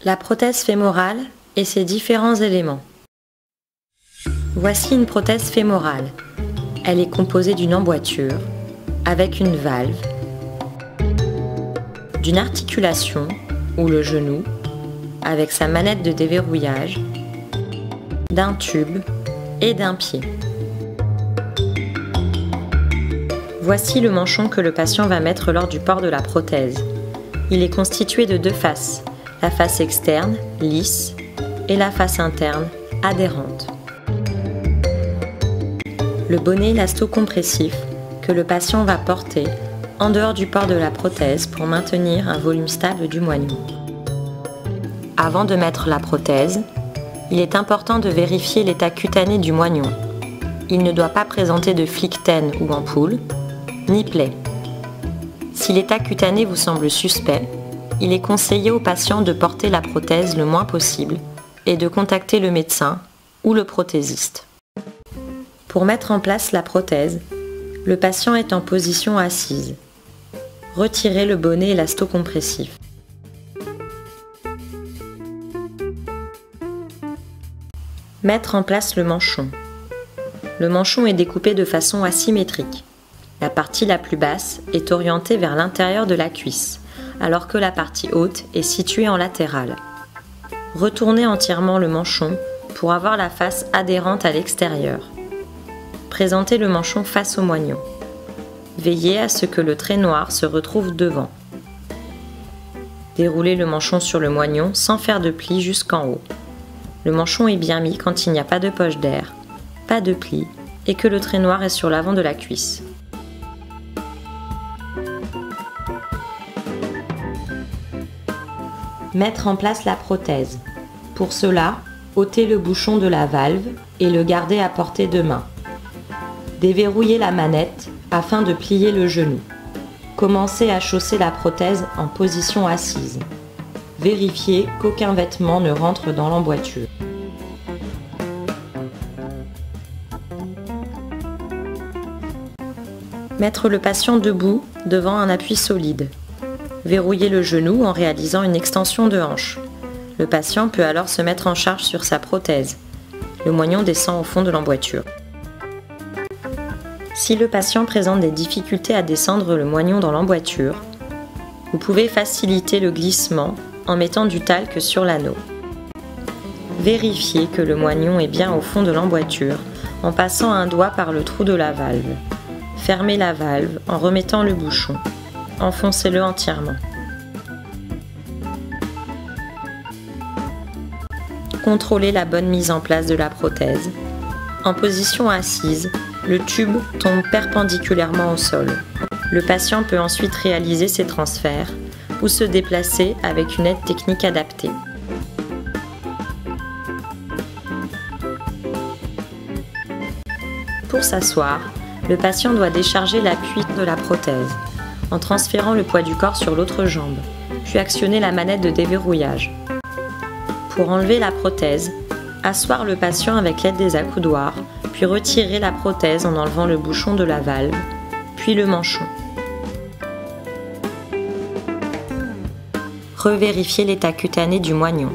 La prothèse fémorale et ses différents éléments. Voici une prothèse fémorale. Elle est composée d'une emboîture, avec une valve, d'une articulation, ou le genou, avec sa manette de déverrouillage, d'un tube et d'un pied. Voici le manchon que le patient va mettre lors du port de la prothèse. Il est constitué de deux faces, la face externe, lisse, et la face interne, adhérente. Le bonnet élasto-compressif que le patient va porter en dehors du port de la prothèse pour maintenir un volume stable du moignon. Avant de mettre la prothèse, il est important de vérifier l'état cutané du moignon. Il ne doit pas présenter de flictène ou ampoule, ni plaie. Si l'état cutané vous semble suspect, il est conseillé au patient de porter la prothèse le moins possible et de contacter le médecin ou le prothésiste. Pour mettre en place la prothèse, le patient est en position assise. Retirez le bonnet élasto-compressif. Mettre en place le manchon. Le manchon est découpé de façon asymétrique. La partie la plus basse est orientée vers l'intérieur de la cuisse, alors que la partie haute est située en latéral. Retournez entièrement le manchon pour avoir la face adhérente à l'extérieur. Présentez le manchon face au moignon. Veillez à ce que le trait noir se retrouve devant. Déroulez le manchon sur le moignon sans faire de plis jusqu'en haut. Le manchon est bien mis quand il n'y a pas de poche d'air, pas de plis et que le trait noir est sur l'avant de la cuisse. Mettre en place la prothèse. Pour cela, ôtez le bouchon de la valve et le gardez à portée de main. Déverrouillez la manette afin de plier le genou. Commencez à chausser la prothèse en position assise. Vérifiez qu'aucun vêtement ne rentre dans l'emboîture. Mettre le patient debout devant un appui solide. Verrouillez le genou en réalisant une extension de hanche. Le patient peut alors se mettre en charge sur sa prothèse. Le moignon descend au fond de l'emboîture. Si le patient présente des difficultés à descendre le moignon dans l'emboîture, vous pouvez faciliter le glissement en mettant du talc sur l'anneau. Vérifiez que le moignon est bien au fond de l'emboîture en passant un doigt par le trou de la valve. Fermez la valve en remettant le bouchon. Enfoncez-le entièrement. Contrôlez la bonne mise en place de la prothèse. En position assise, le tube tombe perpendiculairement au sol. Le patient peut ensuite réaliser ses transferts ou se déplacer avec une aide technique adaptée. Pour s'asseoir, le patient doit décharger l'appui de la prothèse en transférant le poids du corps sur l'autre jambe, puis actionner la manette de déverrouillage. Pour enlever la prothèse, asseoir le patient avec l'aide des accoudoirs, puis retirer la prothèse en enlevant le bouchon de la valve, puis le manchon. Revérifiez l'état cutané du moignon.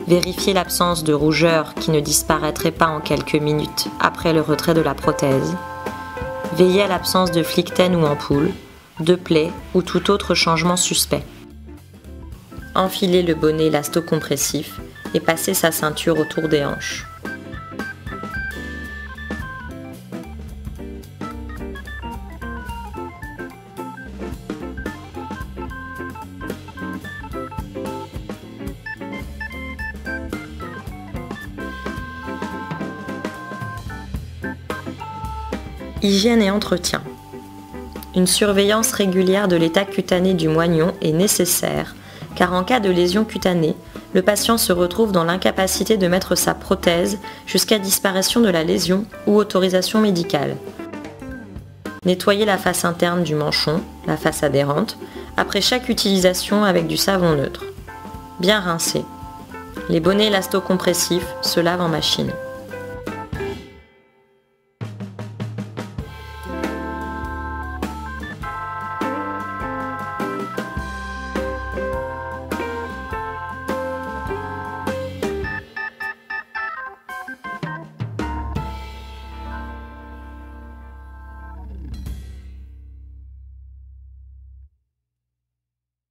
Vérifiez l'absence de rougeur qui ne disparaîtrait pas en quelques minutes après le retrait de la prothèse. Veillez à l'absence de flictène ou ampoule, de plaie ou tout autre changement suspect. Enfilez le bonnet élasto-compressif et passez sa ceinture autour des hanches. Hygiène et entretien. Une surveillance régulière de l'état cutané du moignon est nécessaire, car en cas de lésion cutanée, le patient se retrouve dans l'incapacité de mettre sa prothèse jusqu'à disparition de la lésion ou autorisation médicale. Nettoyez la face interne du manchon, la face adhérente, après chaque utilisation avec du savon neutre. Bien rincer. Les bonnets élasto-compressifs se lavent en machine.